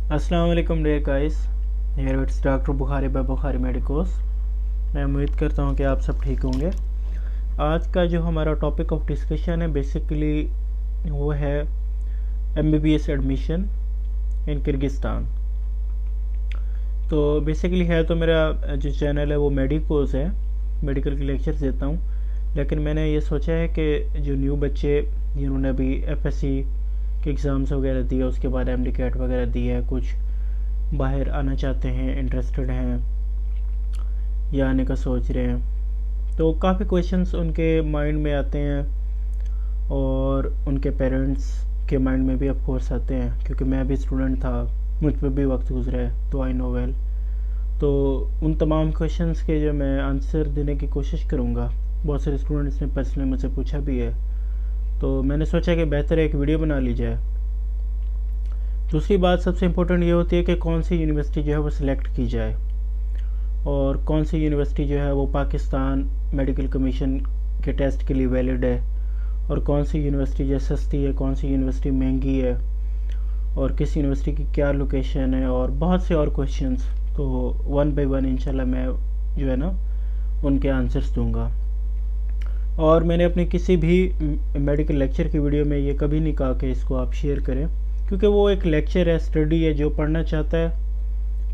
अस्सलाम वालेकुम dear guys, here it's doctor Bukhari by Bukhari medicos. मैं उम्मीद करता हूँ कि आप सब ठीक होंगे। आज का जो हमारा टॉपिक ऑफ डिस्कशन है बेसिकली वो है एमबीबीएस एडमिशन इन किर्गिस्तान। तो बेसिकली है तो मेरा जो चैनल है वो मेडिकोस है, मेडिकल के लेक्चर्स देता हूँ। लेकिन मैंने ये सोचा है कि जो न्यू बच्चे जिन्होंने अभी एफएससी के एग्ज़ाम्स वगैरह दिए, उसके बाद एमडी कैट वगैरह दी है, कुछ बाहर आना चाहते हैं, इंटरेस्टेड हैं या आने का सोच रहे हैं, तो काफ़ी क्वेश्चंस उनके माइंड में आते हैं और उनके पेरेंट्स के माइंड में भी ऑफ कोर्स आते हैं, क्योंकि मैं भी स्टूडेंट था, मुझ पर भी वक्त गुजरा है, तो आई नो वेल। तो उन तमाम क्वेश्चंस के जो मैं आंसर देने की कोशिश करूँगा। बहुत सारे स्टूडेंट्स ने पर्सनली मुझसे पूछा भी है, तो मैंने सोचा कि बेहतर है एक वीडियो बना ली जाए। दूसरी बात सबसे इम्पोर्टेंट ये होती है कि कौन सी यूनिवर्सिटी जो है वो सिलेक्ट की जाए, और कौन सी यूनिवर्सिटी जो है वो पाकिस्तान मेडिकल कमीशन के टेस्ट के लिए वैलिड है, और कौन सी यूनिवर्सिटी जो सस्ती है, कौन सी यूनिवर्सिटी महंगी है, और किस यूनिवर्सिटी की क्या लोकेशन है, और बहुत से और क्वेश्चंस। तो वन बाय वन इंशाल्लाह मैं जो है ना उनके आंसर्स दूंगा। और मैंने अपने किसी भी मेडिकल लेक्चर की वीडियो में ये कभी नहीं कहा कि इसको आप शेयर करें, क्योंकि वो एक लेक्चर है, स्टडी है। जो पढ़ना चाहता है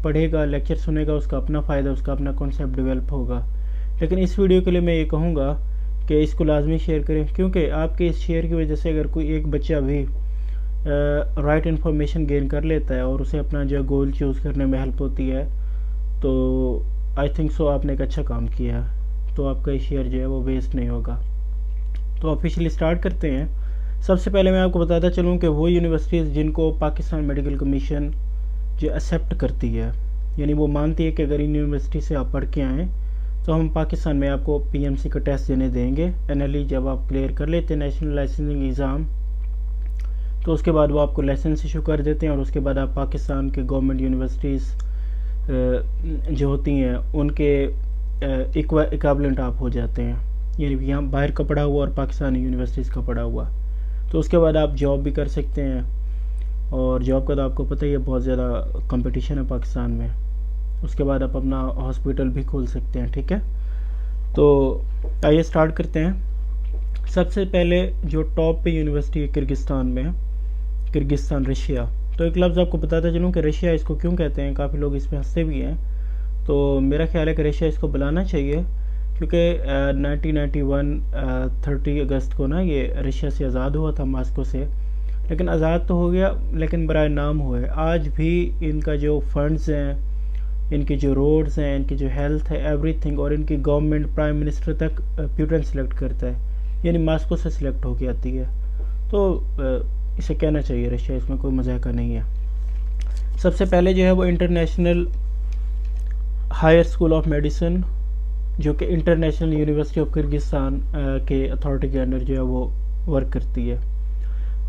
पढ़ेगा, लेक्चर सुनेगा, उसका अपना फ़ायदा, उसका अपना कॉन्सेप्ट डेवलप होगा। लेकिन इस वीडियो के लिए मैं ये कहूँगा कि इसको लाजमी शेयर करें, क्योंकि आपके इस शेयर की वजह से अगर कोई एक बच्चा भी राइट इन्फॉर्मेशन गेन कर लेता है और उसे अपना जो गोल चूज़ करने में हेल्प होती है, तो आई थिंक सो आपने एक अच्छा काम किया। तो आपका ये शेयर जो है वो वेस्ट नहीं होगा। तो ऑफिशियली स्टार्ट करते हैं। सबसे पहले मैं आपको बताता चलूँ कि वो यूनिवर्सिटीज़ जिनको पाकिस्तान मेडिकल कमीशन जो एक्सेप्ट करती है, यानी वो मानती है कि अगर इन यूनिवर्सिटी से आप पढ़ के आएँ तो हम पाकिस्तान में आपको पीएमसी का टेस्ट देने देंगे। एनएलई जब आप क्लियर कर लेते हैं, नेशनल लाइसेंसिंग एग्ज़ाम, तो उसके बाद वो आपको लाइसेंस इशू कर देते हैं, और उसके बाद आप पाकिस्तान के गवर्नमेंट यूनिवर्सिटीज़ जो होती हैं उनके इक्विवेलेंट आप हो जाते हैं, यानी यहाँ बाहर का पढ़ा हुआ और पाकिस्तानी यूनिवर्सिटीज़ का पढ़ा हुआ। तो उसके बाद आप जॉब भी कर सकते हैं, और जॉब का तो आपको पता ही है बहुत ज़्यादा कंपटीशन है पाकिस्तान में। उसके बाद आप अपना हॉस्पिटल भी खोल सकते हैं। ठीक है, तो आइए स्टार्ट करते हैं। सबसे पहले जो टॉप पे यूनिवर्सिटी है किर्गिस्तान में, किर्गिस्तान रशिया। तो एक लफ्ज़ आपको बताता चलूँ कि रशिया इसको क्यों कहते हैं, काफ़ी लोग इस पर हंसते भी हैं। तो मेरा ख्याल है कि रशिया इसको बुलाना चाहिए, क्योंकि 1991 30 अगस्त को ना ये रशिया से आज़ाद हुआ था, मॉस्को से। लेकिन आज़ाद तो हो गया, लेकिन बराए नाम हुआ है। आज भी इनका जो फंड्स हैं, इनकी जो रोड्स हैं, इनकी जो हेल्थ है, एवरीथिंग, और इनकी गवर्नमेंट प्राइम मिनिस्टर तक प्यूटन सेलेक्ट करता है, यानी मॉस्को से सिलेक्ट होके आती है। तो इसे कहना चाहिए रशिया, इसमें कोई मजाक नहीं है। सबसे पहले जो है वो international higher school of medicine, जो कि इंटरनेशनल यूनिवर्सिटी ऑफ किर्गिस्तान के अथॉरिटी के अंडर जो है वो वर्क करती है।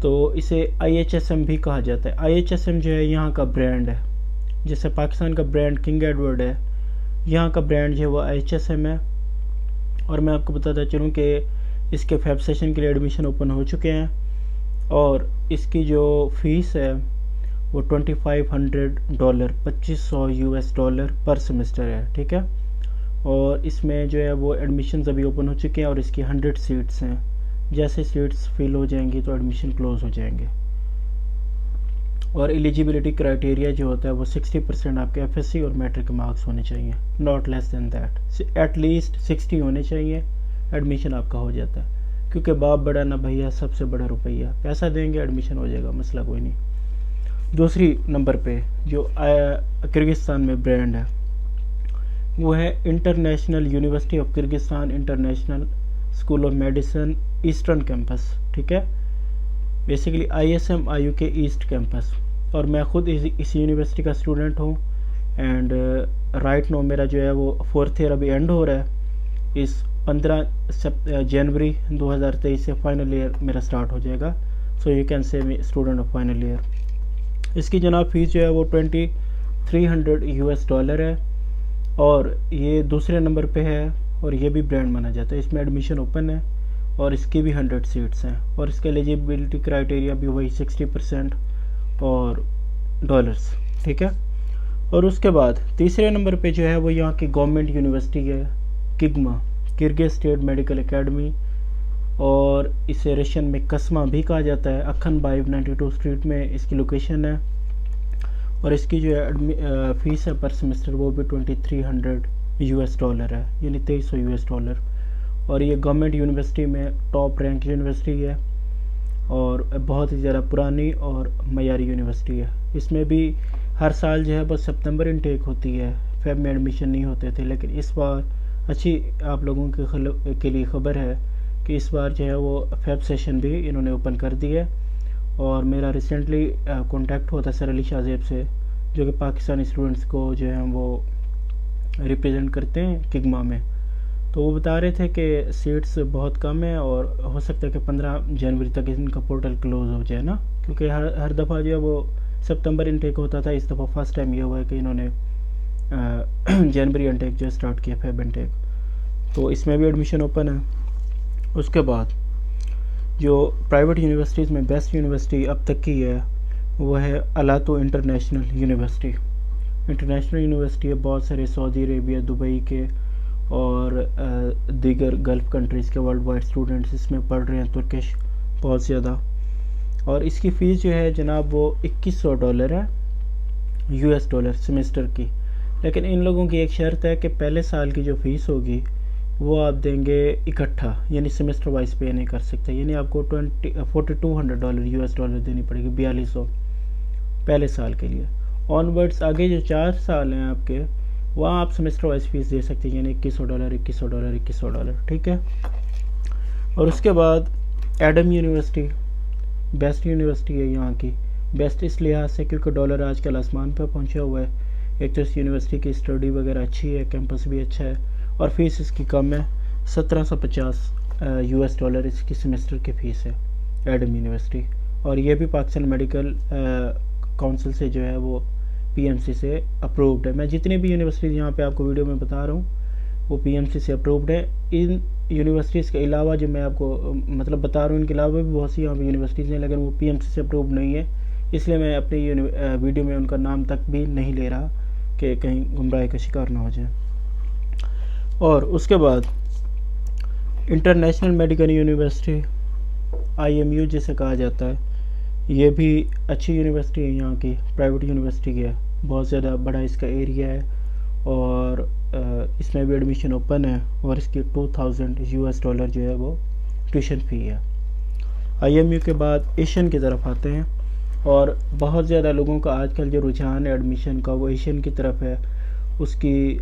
तो इसे IHSM भी कहा जाता है। IHSM जो है यहाँ का ब्रांड है, जैसे पाकिस्तान का ब्रांड किंग एडवर्ड है, यहाँ का ब्रांड जो है वो IHSM है। और मैं आपको बताता चलूँ कि इसके फेब सेशन के लिए एडमिशन ओपन हो चुके हैं, और इसकी जो फीस है वो $2500 $2500 US पर सेमेस्टर है। ठीक है, और इसमें जो है वो एडमिशन अभी ओपन हो चुके हैं, और इसकी 100 सीट्स हैं। जैसे सीट्स फिल हो जाएंगी तो एडमिशन क्लोज हो जाएंगे। और एलिजिबिलिटी क्राइटेरिया जो होता है वो 60% आपके एफएससी और मैट्रिक मार्क्स होने चाहिए, not less than that, at least 60 होने चाहिए, एडमिशन आपका हो जाता है। क्योंकि बाप बड़ा ना भैया, सबसे बड़ा रुपया, पैसा देंगे एडमिशन हो जाएगा, मसला कोई नहीं। दूसरी नंबर पे जो किर्गिस्तान में ब्रांड है वो है international university of Kyrgyzstan international school of medicine eastern campus. ठीक है, basically ISM IUK east campus. और मैं खुद इस यूनिवर्सिटी का स्टूडेंट हूँ, एंड राइट नो मेरा जो है वो 4th ईयर अभी एंड हो रहा है। इस 15 जनवरी 2023 से फाइनल ईयर मेरा स्टार्ट हो जाएगा। So you can say me student of final year. इसकी जनाब फीस जो है वो $2300 US है, और ये दूसरे नंबर पे है, और ये भी ब्रांड माना जाता है। इसमें एडमिशन ओपन है, और इसकी भी 100 सीट्स हैं, और इसका एलिजिबिलिटी क्राइटेरिया भी वही 60% और डॉलर्स। ठीक है। और उसके बाद तीसरे नंबर पे जो है वो यहाँ की गवर्नमेंट यूनिवर्सिटी है, किग्मा, किर्गिज स्टेट मेडिकल एकेडमी, और इसे रशियन में कस्मा भी कहा जाता है। अखन बाइव 92 स्ट्रीट में इसकी लोकेशन है। और इसकी जो है फीस है पर सेमेस्टर वो भी $2300 है, यानी $2300। और ये गवर्नमेंट यूनिवर्सिटी में टॉप रैंक यूनिवर्सिटी है और बहुत ही ज़्यादा पुरानी और मयारी यूनिवर्सिटी है। इसमें भी हर साल जो है बस सितंबर इनटेक होती है, फेब में एडमिशन नहीं होते थे। लेकिन इस बार अच्छी आप लोगों के लिए ख़बर है कि इस बार जो है वो फेब सेशन भी इन्होंने ओपन कर दी है। और मेरा रिसेंटली कांटेक्ट हुआ था सर अली शाहजेब से, जो कि पाकिस्तानी स्टूडेंट्स को जो है वो रिप्रेजेंट करते हैं किग्मा में। तो वो बता रहे थे कि सीट्स बहुत कम है और हो सकता है कि 15 जनवरी तक इनका पोर्टल क्लोज़ हो जाए ना, क्योंकि हर दफ़ा जो है वो सितंबर इनटेक होता था। इस दफ़ा फर्स्ट टाइम ये हुआ है कि इन्होंने जनवरी इनटेक जो स्टार्ट किया, फेब इनटेक। तो इसमें भी एडमिशन ओपन है। उसके बाद जो प्राइवेट यूनिवर्सिटीज़ में बेस्ट यूनिवर्सिटी अब तक की है वो है अलातो इंटरनेशनल यूनिवर्सिटी। इंटरनेशनल यूनिवर्सिटी है, बहुत सारे सऊदी अरेबिया, दुबई के और दीगर गल्फ़ कंट्रीज़ के वर्ल्ड वाइड स्टूडेंट्स इसमें पढ़ रहे हैं, तुर्किश बहुत ज़्यादा। और इसकी फ़ीस जो है जनाब वो $2100 है, $US सेमेस्टर की। लेकिन इन लोगों की एक शर्त है कि पहले साल की जो फ़ीस होगी वो आप देंगे इकट्ठा, यानी सेमेस्टर वाइज पे नहीं कर सकते। यानी आपको $4200 $US देनी पड़ेगी, 4200 पहले साल के लिए। ऑनवर्ड्स आगे जो 4 साल हैं आपके, वहाँ आप सेमेस्टर वाइज फ़ीस दे सकते हैं, यानी $2100 ठीक है। और उसके बाद एडम यूनिवर्सिटी बेस्ट यूनिवर्सिटी है यहाँ की। बेस्ट इस लिहाज से क्योंकि डॉलर आजकल आसमान पर पहुँचा हुआ है। एक तो इस यूनिवर्सिटी की स्टडी वगैरह अच्छी है, कैंपस भी अच्छा है और फीस इसकी कम है। $1750 इसकी सेमेस्टर की फ़ीस है एडम यूनिवर्सिटी। और ये भी पाकिस्तान मेडिकल काउंसिल से जो है वो PMC से अप्रूव्ड है। मैं जितनी भी यूनिवर्सिटीज़ यहाँ पे आपको वीडियो में बता रहा हूँ वो PMC से अप्रूव्ड है। इन यूनिवर्सिटीज़ के अलावा जो मैं आपको मतलब बता रहा हूँ, इनके अलावा भी बहुत सी यहाँ पे यूनिवर्सिटीज़ हैं, लेकिन वो PMC से अप्रूव्ड नहीं है, इसलिए मैं अपनी वीडियो में उनका नाम तक भी नहीं ले रहा कि कहीं गुमराही का शिकार ना हो जाए। और उसके बाद इंटरनेशनल मेडिकल यूनिवर्सिटी IMU जिसे कहा जाता है, ये भी अच्छी यूनिवर्सिटी है यहाँ की, प्राइवेट यूनिवर्सिटी है, बहुत ज़्यादा बड़ा इसका एरिया है और इसमें भी एडमिशन ओपन है। और इसकी $2000 जो है वो ट्यूशन फ़ी है। IMU के बाद एशियन की तरफ आते हैं और बहुत ज़्यादा लोगों का आजकल जो रुझान है एडमिशन का वो एशियन की तरफ है। उसकी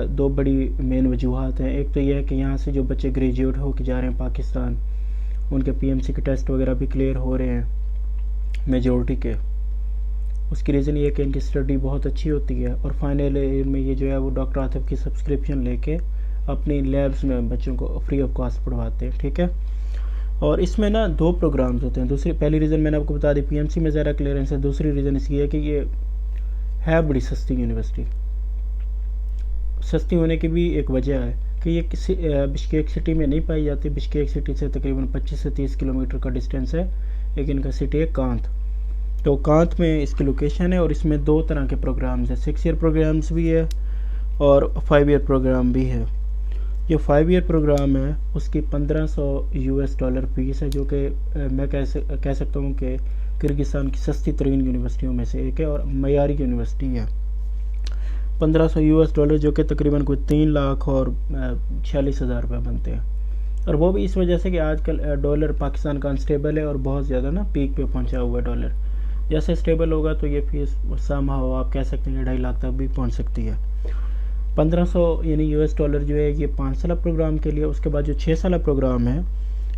दो बड़ी मेन वजूहात हैं। एक तो यह है कि यहाँ से जो बच्चे ग्रेजुएट होकर जा रहे हैं पाकिस्तान, उनके PMC के टेस्ट वगैरह भी क्लियर हो रहे हैं मेजॉरिटी के। उसकी रीज़न ये है कि इनकी स्टडी बहुत अच्छी होती है और फाइनल ईयर में ये जो है वो डॉक्टर आतिफ की सब्सक्रिप्शन लेके अपनी लैब्स में बच्चों को फ्री ऑफ कॉस्ट पढ़वाते हैं, ठीक है। और इसमें ना 2 प्रोग्राम्स होते हैं। पहली रीज़न मैंने आपको बता दी, PMC में ज़्यादा क्लियरेंस है। दूसरी रीज़न इसकी है कि ये है बड़ी सस्ती यूनिवर्सिटी। सस्ती होने की भी एक वजह है कि ये किसी बिश्केक सिटी में नहीं पाई जाती। बिश्केक सिटी से तकरीबन 25 से 30 किलोमीटर का डिस्टेंस है, लेकिन इनका सिटी है कांत। तो कांत में इसकी लोकेशन है और इसमें 2 तरह के प्रोग्राम्स हैं, 6 ईयर प्रोग्राम्स भी है और 5 ईयर प्रोग्राम भी है। जो 5 ईयर प्रोग्राम है उसकी $1500 फीस है, जो कि मैं कह सकता हूँ कि किर्गिस्तान की सस्ती तरीन यूनिवर्सिटियों में से एक है और मयारी यूनिवर्सिटी है। $1500 जो कि तकरीबन कोई 3 लाख और 46,000 रुपये बनते हैं। और वो भी इस वजह से कि आजकल डॉलर पाकिस्तान का अनस्टेबल है और बहुत ज़्यादा ना पीक पे पहुंचा हुआ है डॉलर। जैसे स्टेबल होगा तो ये फीस समहाउ आप कह सकते हैं 2.5 लाख तक भी पहुंच सकती है। 1500 यानी $US जो है ये 5 साल प्रोग्राम के लिए। उसके बाद जो 6 साल प्रोग्राम है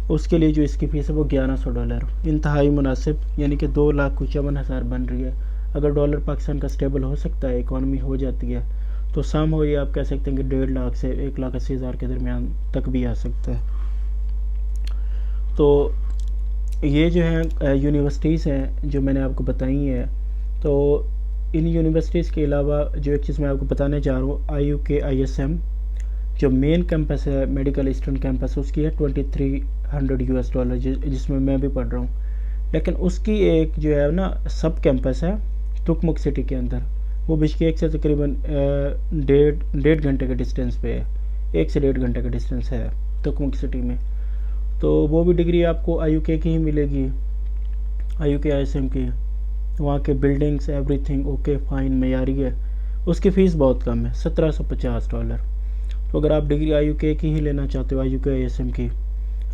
उसके लिए जो इसकी फ़ीस है वो $1100, इंतहाई मुनासिब, यानी कि 2,51,000 बन रही है। अगर डॉलर पाकिस्तान का स्टेबल हो सकता है, इकॉनमी हो जाती है, तो समहाउ ये आप कह सकते हैं कि 1.5 लाख से 1,80,000 के दरमियान तक भी आ सकता है। तो ये जो है यूनिवर्सिटीज़ हैं जो मैंने आपको बताई हैं। तो इन यूनिवर्सिटीज़ के अलावा जो एक चीज़ मैं आपको बताने जा रहा हूँ, IUK ISM जो मेन कैंपस है मेडिकल ईस्टर्न कैंपस, उसकी है $2300 जिसमें मैं भी पढ़ रहा हूँ। लेकिन उसकी एक जो है ना सब कैंपस है तुकमुक सिटी के अंदर, वो बिश्केक से तकरीबन 1.5 घंटे के डिस्टेंस पे है, 1 से 1.5 घंटे का डिस्टेंस है तुकमुक सिटी में। तो वो भी डिग्री आपको IUK की ही मिलेगी, IUK ISM की। वहाँ के बिल्डिंग्स एवरीथिंग ओके फाइन मयारी है। उसकी फ़ीस बहुत कम है, $1750। तो अगर आप डिग्री IUK की ही लेना चाहते हो, IUK ISM की,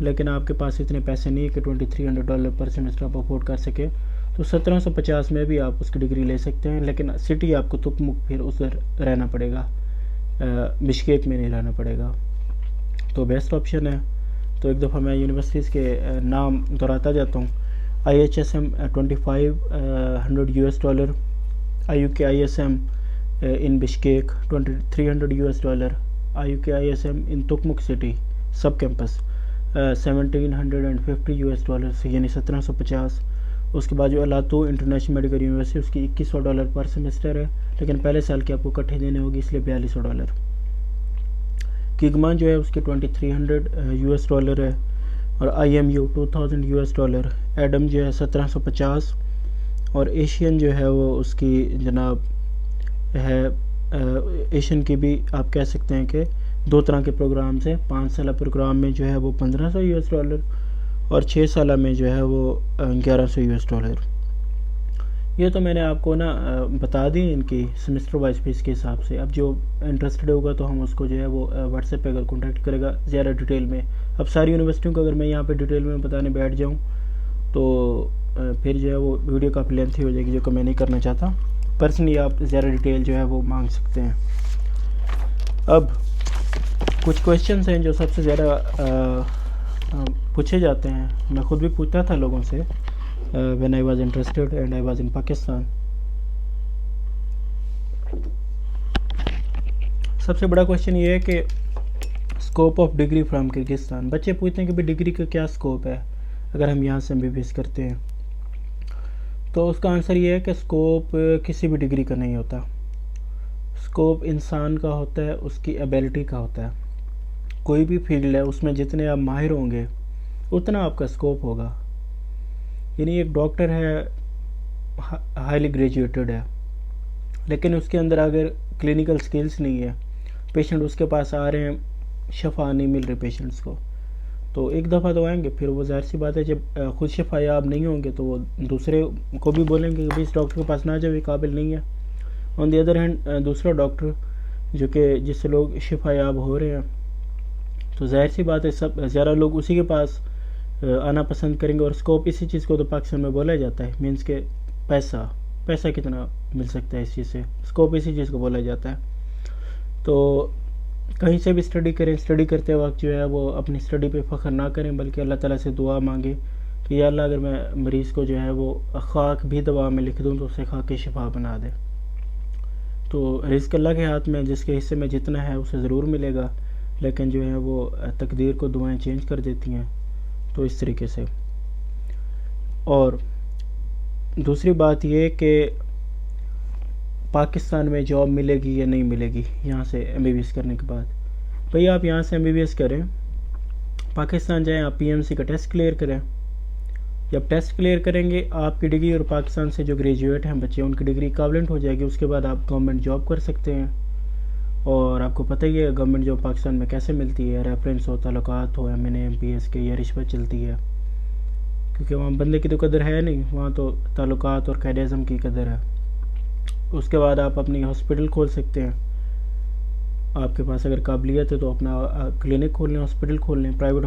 लेकिन आपके पास इतने पैसे नहीं है कि $2300 पर सेमेस्टर आप अफोर्ड कर सके, तो 1750 में भी आप उसकी डिग्री ले सकते हैं। लेकिन सिटी आपको तुकमुक फिर उधर रहना पड़ेगा, बिश्केक में नहीं रहना पड़ेगा। तो बेस्ट ऑप्शन है। तो एक दफ़ा मैं यूनिवर्सिटीज़ के नाम दोहराता जाता हूँ। IHSM $2500, IUK ISM in Bishkek $2300, IUK ISM in Tukmuk City सब कैंपस $1750, यानी 1750। उसके बाद जो अलातू इंटरनेशनल मेडिकल यूनिवर्सिटी, उसकी $2100 पर सेमेस्टर है, लेकिन पहले साल के आपको इकट्ठे देने होगी, इसलिए $4200। किगमान जो है उसकी $2300 है, और IMU $2000, एडम जो है 1750, और एशियन जो है वो उसकी जनाब है, एशियन की भी आप कह सकते हैं कि 2 तरह के प्रोग्राम से, 5 साल प्रोग्राम में जो है वो $1500, और 6 साल में जो है वो $1100। ये तो मैंने आपको ना बता दी इनकी सेमेस्टर वाइज फीस के हिसाब से। अब जो इंटरेस्टेड होगा तो हम उसको जो है वो व्हाट्सएप पे अगर कॉन्टैक्ट करेगा ज़्यादा डिटेल में। अब सारी यूनिवर्सिटियों को अगर मैं यहाँ पे डिटेल में बताने बैठ जाऊँ तो फिर जो है वो वीडियो काफ़ी लेंथी हो जाएगी, जो कि मैं नहीं करना चाहता। पर्सनली आप ज़्यादा डिटेल जो है वो मांग सकते हैं। अब कुछ क्वेश्चंस हैं जो सबसे ज़्यादा पूछे जाते हैं, मैं ख़ुद भी पूछता था लोगों से when I was interested and I was in Pakistan. सबसे बड़ा क्वेश्चन ये है कि scope of degree from Kyrgyzstan. बच्चे पूछते हैं कि भाई डिग्री का क्या स्कोप है अगर हम यहाँ से MBBS करते हैं। तो उसका आंसर ये है कि स्कोप किसी भी डिग्री का नहीं होता। स्कोप इंसान का होता है, उसकी एबिलिटी का होता है। कोई भी फील्ड है उसमें जितने आप माहिर होंगे उतना आपका स्कोप होगा। यानी एक डॉक्टर है, हाईली ग्रेजुएटेड है, लेकिन उसके अंदर अगर क्लिनिकल स्किल्स नहीं है, पेशेंट उसके पास आ रहे हैं, शफा नहीं मिल रही पेशेंट्स को, तो एक दफ़ा तो आएंगे, फिर वो ज़ाहिर सी बात है जब खुद शफायाब नहीं होंगे तो वो दूसरे को भी बोलेंगे कि भाई इस डॉक्टर के पास ना जाओ, ये काबिल नहीं है। ऑन दी अदर हैंड दूसरा डॉक्टर जो कि जिससे लोग शफायाब हो रहे हैं, तो ज़ाहिर सी बात है सब ज़्यादा लोग उसी के पास आना पसंद करेंगे। और स्कोप इसी चीज़ को तो पाकिस्तान में बोला जाता है, मीन्स के पैसा कितना मिल सकता है इस चीज़ से, स्कोप इसी चीज़ को बोला जाता है। तो कहीं से भी स्टडी करें, स्टडी करते वक्त जो है वो अपनी स्टडी पे फ़ख्र ना करें, बल्कि अल्लाह ताला से दुआ मांगे कि या अल्लाह अगर मैं मरीज़ को जो है वो खाक भी दवा में लिख दूँ तो उसे खा के शिफा बना दे। तो रिज़्क़ अल्लाह के हाथ में, जिसके हिस्से में जितना है उसे ज़रूर मिलेगा, लेकिन जो है वो तकदीर को दुआएं चेंज कर देती हैं। तो इस तरीके से। और दूसरी बात ये कि पाकिस्तान में जॉब मिलेगी या नहीं मिलेगी यहाँ से MBBS करने के बाद। भाई आप यहाँ से MBBS करें, पाकिस्तान जाएं, आप PMC का टेस्ट क्लियर करें। जब टेस्ट क्लियर करेंगे आपकी डिग्री और पाकिस्तान से जो ग्रेजुएट हैं बच्चे, उनकी डिग्री इक्विवेलेंट हो जाएगी। उसके बाद आप गवर्नमेंट जॉब कर सकते हैं। और आपको पता ही है गवर्नमेंट जॉब पाकिस्तान में कैसे मिलती है, रेफरेंस हो, ताल्लुकात हो, MNA MPS के, या रिश्वत चलती है, क्योंकि वहाँ बंदे की तो कदर है नहीं, वहाँ तो ताल्लुकात और कैडिज़म की कदर है। उसके बाद आप अपनी हॉस्पिटल खोल सकते हैं, आपके पास अगर काबिलियत है तो अपना क्लिनिक खोल लें, हॉस्पिटल खोल लें। प्राइवेट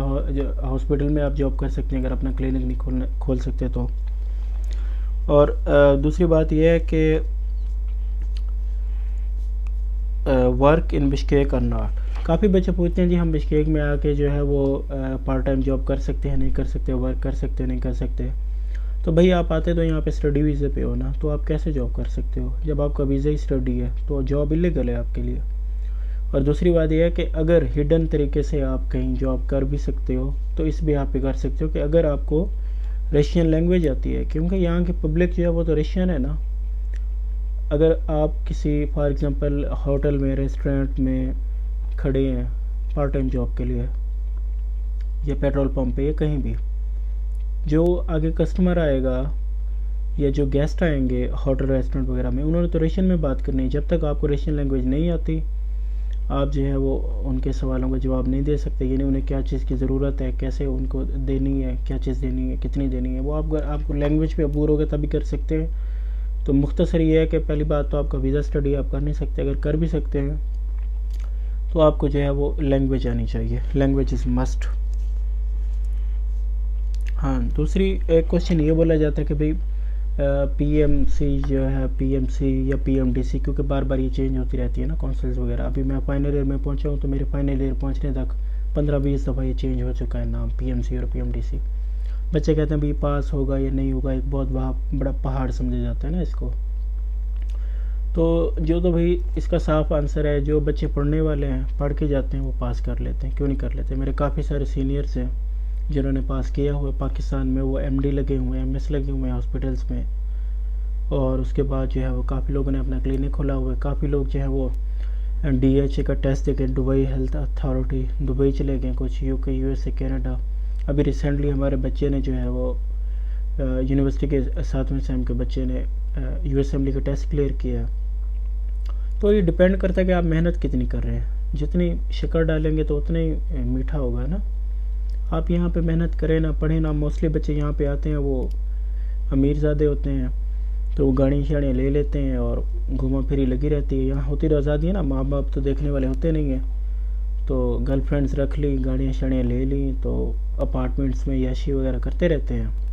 हॉस्पिटल में आप जॉब कर सकते हैं अगर अपना क्लिनिक नहीं खोल सकते तो। और दूसरी बात यह है कि वर्क इन बिश्केक और नॉट। काफ़ी बच्चे पूछते हैं जी हम बिश्केक में आके जो है वो पार्ट टाइम जॉब कर सकते हैं नहीं कर सकते, वर्क कर सकते नहीं कर सकते। तो भाई आप आते तो यहाँ पे स्टडी वीज़े पे हो ना, तो आप कैसे जॉब कर सकते हो जब आपका वीज़ा ही स्टडी है, तो जॉब इलीगल है आपके लिए। और दूसरी बात यह है कि अगर हिडन तरीके से आप कहीं जॉब कर भी सकते हो तो इस भी आप पे कर सकते हो कि अगर आपको रशियन लैंग्वेज आती है, क्योंकि यहाँ की पब्लिक जो है वो तो रशियन है ना। अगर आप किसी फॉर एग्ज़ाम्पल होटल में, रेस्टोरेंट में खड़े हैं पार्ट टाइम जॉब के लिए, या पेट्रोल पंप पे, या कहीं भी, जो आगे कस्टमर आएगा या जो गेस्ट आएंगे होटल रेस्टोरेंट वगैरह में, उन्होंने तो रशियन में बात करनी है। जब तक आपको रशियन लैंग्वेज नहीं आती, आप जो है वो उनके सवालों का जवाब नहीं दे सकते। यानी उन्हें क्या चीज़ की ज़रूरत है, कैसे उनको देनी है, क्या चीज़ देनी है, कितनी देनी है, वो आपको लैंग्वेज पे अबूर होगा तभी कर सकते हैं। तो मुख्तसर ये है कि पहली बात तो आपका वीज़ा स्टडी आप कर नहीं सकते। अगर कर भी सकते हैं तो आपको जो है वो लैंग्वेज आनी चाहिए। Language is must. हाँ, दूसरी एक क्वेश्चन ये बोला जाता है कि भाई पीएमसी जो है, पीएमसी या पीएमडीसी, क्योंकि बार बार ये चेंज होती रहती है ना काउंसिल्स वगैरह। अभी मैं फाइनल ईयर में पहुंचा हूँ तो मेरे फाइनल ईयर पहुंचने तक 15-20 दफ़ा ये चेंज हो चुका है नाम, पीएमसी और पीएमडीसी। बच्चे कहते हैं भाई पास होगा या नहीं होगा, एक बहुत बड़ा पहाड़ समझा जाता है ना इसको। तो जो तो भाई इसका साफ आंसर है, जो बच्चे पढ़ने वाले हैं, पढ़ के जाते हैं, वो पास कर लेते हैं। क्यों नहीं कर लेते? मेरे काफ़ी सारे सीनियर्स हैं जिन्होंने पास किया हुआ है पाकिस्तान में। वो एमडी लगे हुए हैं, एमएस लगे हुए हैं हॉस्पिटल्स में, और उसके बाद जो है वो काफ़ी लोगों ने अपना क्लिनिक खोला हुआ है। काफ़ी लोग जो है वो DHA का टेस्ट देके दुबई हेल्थ अथॉरिटी दुबई चले गए, कुछ यूके, यूएसए, कनाडा। अभी रिसेंटली हमारे बच्चे ने जो है वो यूनिवर्सिटी के 7वें सेम के बच्चे ने यूएसएमली का टेस्ट क्लियर किया। तो ये डिपेंड करता है कि आप मेहनत कितनी कर रहे हैं। जितनी शक्कर डालेंगे तो उतना ही मीठा होगा ना। आप यहाँ पे मेहनत करें ना, पढ़ें ना। मोस्टली बच्चे यहाँ पे आते हैं वो अमीर ज़्यादा होते हैं, तो वो गाड़ी शाड़ियाँ ले लेते हैं और घुमा फिरी लगी रहती है। यहाँ होती तो आज़ादी है ना, माँ बाप तो देखने वाले होते नहीं हैं। तो गर्लफ्रेंड्स रख ली, गाड़ियाँ शाड़ियाँ ले ली, तो अपार्टमेंट्स में याशी वगैरह करते रहते हैं।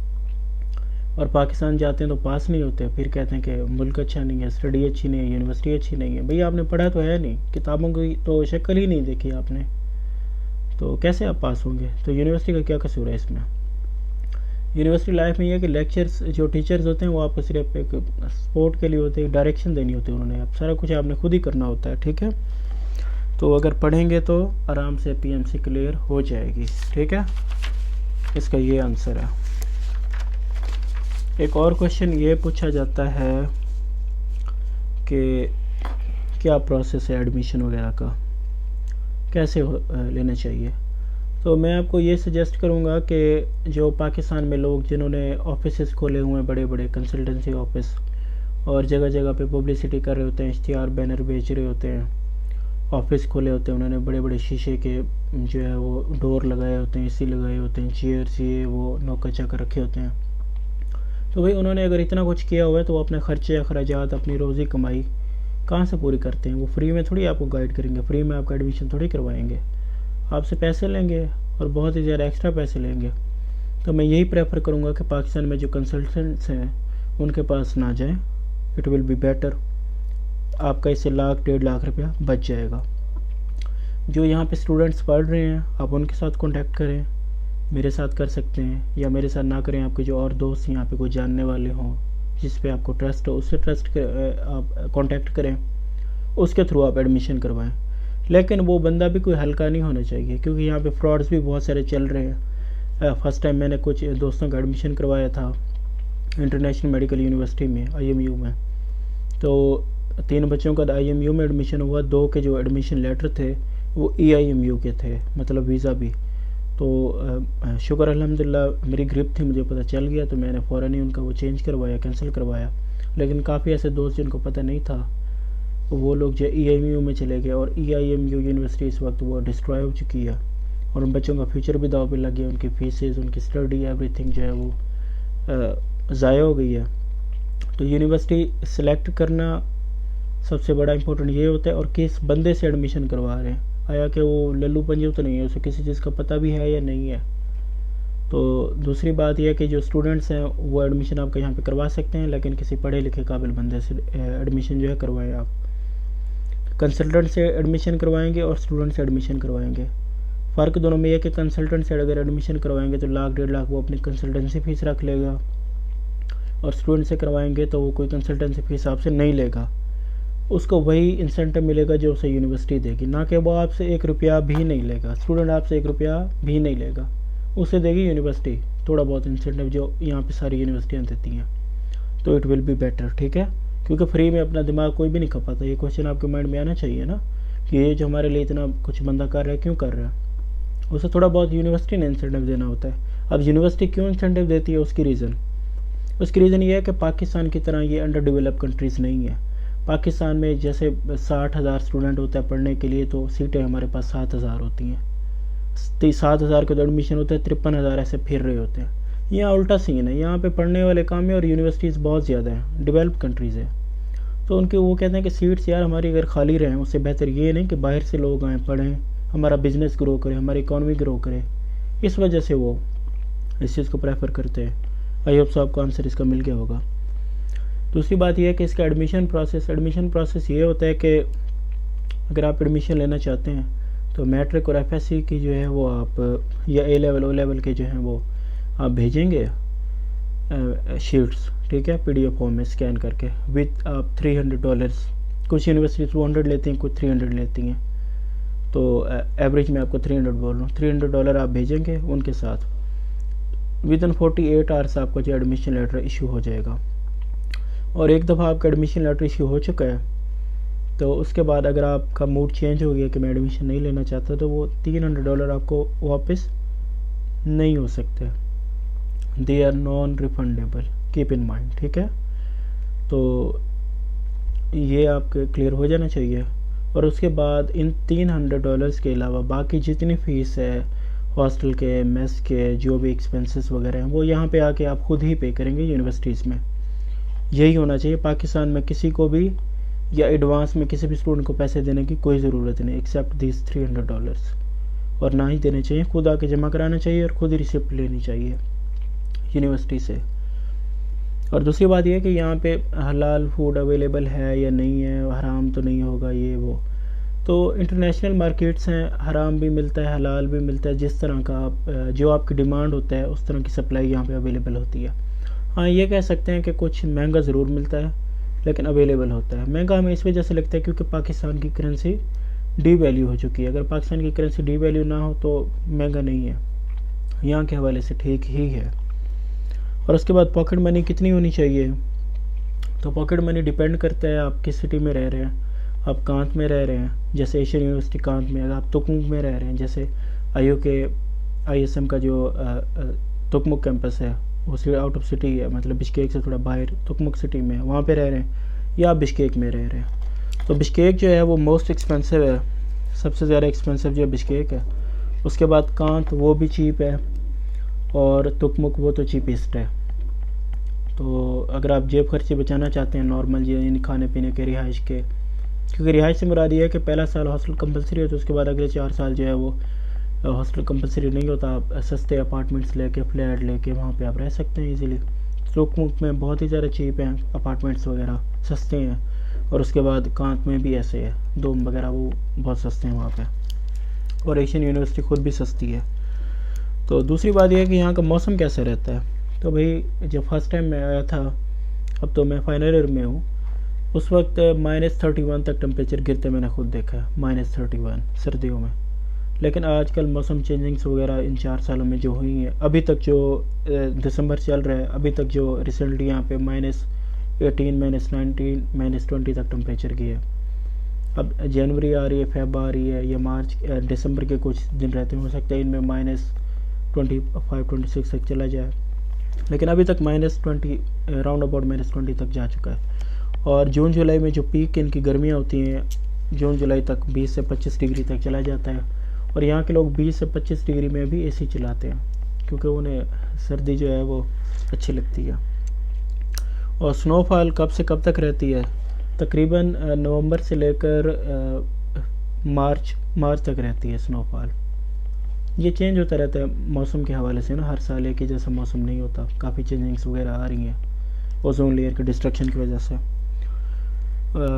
और पाकिस्तान जाते हैं तो पास नहीं होते, फिर कहते हैं कि मुल्क अच्छा नहीं है, स्टडी अच्छी नहीं है, यूनिवर्सिटी अच्छी नहीं है। भैया आपने पढ़ा तो है नहीं, किताबों की तो शक्ल ही नहीं देखी आपने, तो कैसे आप पास होंगे? तो यूनिवर्सिटी का क्या कसूर है इसमें? यूनिवर्सिटी लाइफ में ये है कि लेक्चर्स, जो टीचर्स होते हैं वो आपको सिर्फ एक सपोर्ट के लिए होते हैं, डायरेक्शन देनी होती है उन्होंने। आप सारा कुछ आपने खुद ही करना होता है, ठीक है। तो अगर पढ़ेंगे तो आराम से पीएमसी क्लियर हो जाएगी, ठीक है। इसका ये आंसर है। एक और क्वेश्चन ये पूछा जाता है कि क्या प्रोसेस है एडमिशन वगैरह का, कैसे लेना चाहिए। तो मैं आपको ये सजेस्ट करूँगा कि जो पाकिस्तान में लोग जिन्होंने ऑफिसेस खोले हुए हैं, बड़े बड़े कंसल्टेंसी ऑफिस, और जगह जगह पे पब्लिसिटी कर रहे होते हैं, इश्तिहार बैनर बेच रहे होते हैं, ऑफिस खोले होते हैं उन्होंने, बड़े बड़े शीशे के जो है वो डोर लगाए होते हैं, एसी लगाए होते हैं, चेयर्स ये वो नौकर चाकर रखे होते हैं। तो भाई उन्होंने अगर इतना कुछ किया हुआ है तो वो अपने खर्चे अखराजात, अपनी रोज़ी कमाई कहाँ से पूरी करते हैं? वो फ्री में थोड़ी आपको गाइड करेंगे, फ्री में आपका एडमिशन थोड़ी करवाएंगे, आपसे पैसे लेंगे और बहुत ही ज़्यादा एक्स्ट्रा पैसे लेंगे। तो मैं यही प्रेफर करूँगा कि पाकिस्तान में जो कंसल्टेंट्स हैं उनके पास ना जाएं, इट विल बी बेटर। आपका इससे 1-1.5 लाख रुपया बच जाएगा। जो यहाँ पे स्टूडेंट्स पढ़ रहे हैं आप उनके साथ कांटेक्ट करें, मेरे साथ कर सकते हैं, या मेरे साथ ना करें, आपके जो और दोस्त यहाँ पे कोई जानने वाले हों जिस पे आपको ट्रस्ट हो, उससे आप कांटेक्ट करें, उसके थ्रू आप एडमिशन करवाएं। लेकिन वो बंदा भी कोई हल्का नहीं होना चाहिए, क्योंकि यहाँ पे फ्रॉड्स भी बहुत सारे चल रहे हैं। फर्स्ट टाइम मैंने कुछ दोस्तों का एडमिशन करवाया था इंटरनेशनल मेडिकल यूनिवर्सिटी में, IMU में। तो 3 बच्चों का IMU में एडमिशन हुआ, 2 के जो एडमिशन लेटर थे वो EIMU के थे, मतलब वीज़ा भी। तो शुक्र अल्हम्दुलिल्लाह मेरी ग्रिप थी, मुझे पता चल गया, तो मैंने फ़ौरन ही उनका वो चेंज करवाया, कैंसिल करवाया। लेकिन काफ़ी ऐसे दोस्त जिनको पता नहीं था, वो लोग जो EIMU में चले गए, और EIMU यूनिवर्सिटी इस वक्त वो डिस्ट्रॉय हो चुकी है, और उन बच्चों का फ्यूचर भी दाव पे लग गया, उनकी फीसेस, उनकी स्टडी, एवरीथिंग जो है वो ज़ाया हो गई है। तो यूनिवर्सिटी सिलेक्ट करना सबसे बड़ा इंपॉर्टेंट ये होता है, और किस बंदे से एडमिशन करवा रहे हैं, आया कि वो लल्लू पंजू तो नहीं है, उसे किसी चीज़ का पता भी है या नहीं है। तो दूसरी बात यह है कि जो स्टूडेंट्स हैं वो एडमिशन आपका यहाँ पे करवा सकते हैं, लेकिन किसी पढ़े लिखे काबिल बंदे से एडमिशन जो है करवाएं। आप कंसल्टेंट से एडमिशन करवाएंगे और स्टूडेंट से एडमिशन करवाएंगे। फ़र्क दोनों में यह है कि कंसल्टेंट से अगर एडमिशन करवाएंगे तो 1-1.5 लाख वो अपनी कंसल्टेंसी फ़ीस रख लेगा, और स्टूडेंट से करवाएंगे तो वो कोई कंसल्टेंसी फ़ीस आपसे नहीं लेगा, उसको वही इंसेंटिव मिलेगा जो उसे यूनिवर्सिटी देगी, ना कि वो आपसे 1 रुपया भी नहीं लेगा। स्टूडेंट आपसे 1 रुपया भी नहीं लेगा, उसे देगी यूनिवर्सिटी थोड़ा बहुत इंसेंटिव जो यहाँ पे सारी यूनिवर्सिटियाँ देती हैं। तो इट विल बी बेटर, ठीक है, क्योंकि फ्री में अपना दिमाग कोई भी नहीं खपाता। ये क्वेश्चन आपके माइंड में आना चाहिए ना कि ये जो हमारे लिए इतना कुछ बंदा कर रहा है क्यों कर रहा है, उसे थोड़ा बहुत यूनिवर्सिटी ने इंसेंटिव देना होता है। अब यूनिवर्सिटी क्यों इंसेंटिव देती है, उसकी रीज़न उसकी रीज़न ये है कि पाकिस्तान की तरह ये अंडर डेवलप कंट्रीज़ नहीं है। पाकिस्तान में जैसे 60,000 स्टूडेंट होता है पढ़ने के लिए, तो सीटें हमारे पास 7,000 होती हैं। 7,000 का तो एडमिशन होता है, 53,000 ऐसे फिर रहे होते हैं। यहाँ उल्टा सीन है, यहाँ पे पढ़ने वाले कम है और यूनिवर्सिटीज़ बहुत ज़्यादा हैं, डेवलप कंट्रीज़ है। तो उनके वो कहते हैं कि सीट्स यार हमारी अगर खाली रहें, उससे बेहतर ये नहीं कि बाहर से लोग आएँ पढ़ें, हमारा बिज़नेस ग्रो करे, हमारी इकॉनमी ग्रो करे। इस वजह से वो इस चीज़ को प्रेफर करते हैं। आई होप सो आपको आंसर इसका मिल गया होगा। दूसरी बात यह है कि इसका एडमिशन प्रोसेस ये होता है कि अगर आप एडमिशन लेना चाहते हैं तो मैट्रिक और एफएससी की जो है वो आप, या ए लेवल ओ लेवल के जो हैं वो आप भेजेंगे शीट्स, ठीक है, पीडीएफ फॉर्म में स्कैन करके विथ आप $300। कुछ यूनिवर्सिटी 200 लेती हैं, कुछ 300 लेती हैं, तो एवरेज में आपको 300 बोल रहा हूँ। $300 आप भेजेंगे उनके साथ, विद इन 48 आवर्स आपका जो एडमिशन लेटर इशू हो जाएगा। और एक दफ़ा आपका एडमिशन लेटर इशू हो चुका है तो उसके बाद अगर आपका मूड चेंज हो गया कि मैं एडमिशन नहीं लेना चाहता, तो वो $300 आपको वापस नहीं हो सकते, they are non refundable, keep in mind, ठीक है। तो ये आपके क्लियर हो जाना चाहिए। और उसके बाद इन $300 के अलावा बाकी जितनी फ़ीस है, हॉस्टल के, मेस के, जो भी एक्सपेंसेस वगैरह हैं, वो यहाँ पे आके आप खुद ही पे करेंगे यूनिवर्सिटीज़ में। यही होना चाहिए। पाकिस्तान में किसी को भी या एडवांस में किसी भी स्टूडेंट को पैसे देने की कोई ज़रूरत नहीं, एक्सेप्ट दिस $300, और ना ही देने चाहिए। खुद आके जमा कराना चाहिए और खुद ही रिसिप्ट लेनी चाहिए यूनिवर्सिटी से। और दूसरी बात यह है कि यहाँ पे हलाल फूड अवेलेबल है या नहीं है, हराम तो नहीं होगा ये वो। तो इंटरनेशनल मार्केट्स हैं, हराम भी मिलता है, हलाल भी मिलता है। जिस तरह का आप जो आपकी डिमांड होता है उस तरह की सप्लाई यहाँ पे अवेलेबल होती है। हाँ, ये कह सकते हैं कि कुछ महंगा ज़रूर मिलता है लेकिन अवेलेबल होता है। महंगा हमें इस वजह से लगता है क्योंकि पाकिस्तान की करेंसी डी वैल्यू हो चुकी है। अगर पाकिस्तान की करेंसी डी वैल्यू ना हो तो महंगा नहीं है, यहाँ के हवाले से ठीक ही है। और उसके बाद पॉकेट मनी कितनी होनी चाहिए, तो पॉकेट मनी डिपेंड करता है आप किस सिटी में रह रहे हैं। आप कांत में रह रहे हैं, जैसे एशियन यूनिवर्सिटी कांत में, अगर आप तुकमुक में रह रहे हैं, जैसे आईओ के ISM का जो तुकमुक कैंपस है वो आउट ऑफ सिटी है, मतलब बिश्केक से थोड़ा बाहर तुकमुक सिटी में, वहाँ पे रह रहे हैं, या आप बिश्केक में रह रहे हैं। तो बिश्केक जो है वो मोस्ट एक्सपेंसिव है, सबसे ज़्यादा एक्सपेंसिव जो बिश्केक है। उसके बाद कांत वो भी चीप है, और तुकमुक वो तो चीपेस्ट है। तो अगर आप जेब खर्चे बचाना चाहते हैं नॉर्मल यानी खाने पीने के, रिहाइश के, क्योंकि रिहाइश से मुराद ये है कि पहला साल हॉस्टल कंपलसरी है, तो उसके बाद अगले 4 साल जो है वो हॉस्टल कंपलसरी नहीं होता। आप सस्ते अपार्टमेंट्स लेके, फ्लैट लेके वहाँ पे आप रह सकते हैं इजीली। तुकमुक में बहुत ही ज़्यादा चीप हैं अपार्टमेंट्स वगैरह, सस्ते हैं। और उसके बाद कांत में भी ऐसे है, दोम वगैरह वो बहुत सस्ते हैं वहाँ पे, और एशियन यूनिवर्सिटी खुद भी सस्ती है। तो दूसरी बात यह है कि यहाँ का मौसम कैसा रहता है। तो भाई जब फर्स्ट टाइम मैं आया था, अब तो मैं फाइनल ईयर में हूँ, उस वक्त -31 तक टेम्परेचर गिरते मैंने खुद देखा है, -31 सर्दियों में। लेकिन आजकल मौसम चेंजिंग्स वगैरह इन 4 सालों में जो हुई हैं, अभी तक जो दिसंबर चल रहा है, अभी तक जो रिसेंटली यहाँ पे -18, -19, -20 तक टेम्परेचर गया है। अब जनवरी आ रही है, फेब आ रही है, या मार्च दिसंबर के कुछ दिन रहते हैं, हो सकता है इनमें -25, -26 तक चला जाए। लेकिन अभी तक -20 राउंड अबाउट -20 तक जा चुका है। और जून जुलाई में जो पीक इनकी गर्मियाँ होती हैं, जून जुलाई तक 20 से 25 डिग्री तक चला जाता है। और यहाँ के लोग 20 से 25 डिग्री में भी AC चलाते हैं, क्योंकि उन्हें सर्दी जो है वो अच्छी लगती है। और स्नोफॉल कब से कब तक रहती है, तकरीबन नवंबर से लेकर मार्च तक रहती है स्नोफॉल। ये चेंज होता रहता है मौसम के हवाले से ना, हर साल एक ही जैसा मौसम नहीं होता, काफ़ी चेंजिंग्स वगैरह आ रही हैं ओजोन लेयर के डिस्ट्रक्शन की वजह से।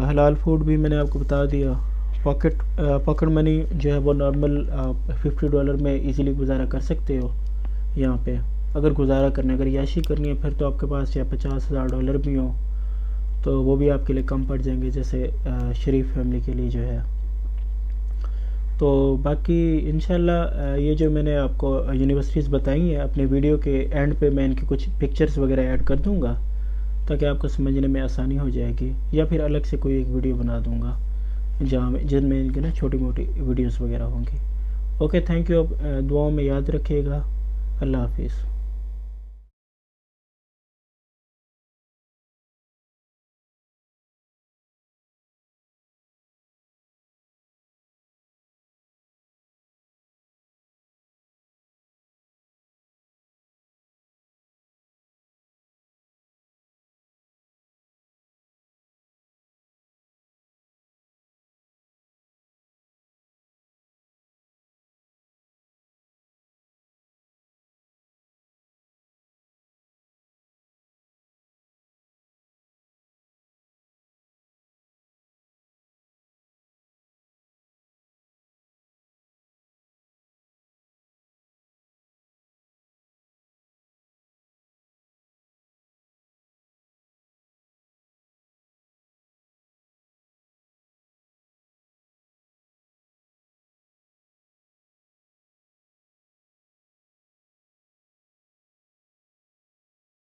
हलाल फूड भी मैंने आपको बता दिया। पॉकेट मनी जो है वो नॉर्मल आप $50 में इजीली गुजारा कर सकते हो यहाँ पे। अगर गुजारा करना, अगर याशी करनी है, फिर तो आपके पास या $50,000 भी हो तो वो भी आपके लिए कम पड़ जाएंगे, जैसे शरीफ फैमिली के लिए जो है। तो बाकी इंशाल्लाह ये जो मैंने आपको यूनिवर्सिटीज़ बताई हैं, अपने वीडियो के एंड पे मैं इनकी कुछ पिक्चर्स वगैरह ऐड कर दूँगा ताकि आपको समझने में आसानी हो जाएगी, या फिर अलग से कोई एक वीडियो बना दूँगा जिनमें इनकी ना छोटी मोटी वीडियोस वगैरह होंगी। Okay, thank you. दुआओं में याद रखिएगा। अल्लाह हाफिज़।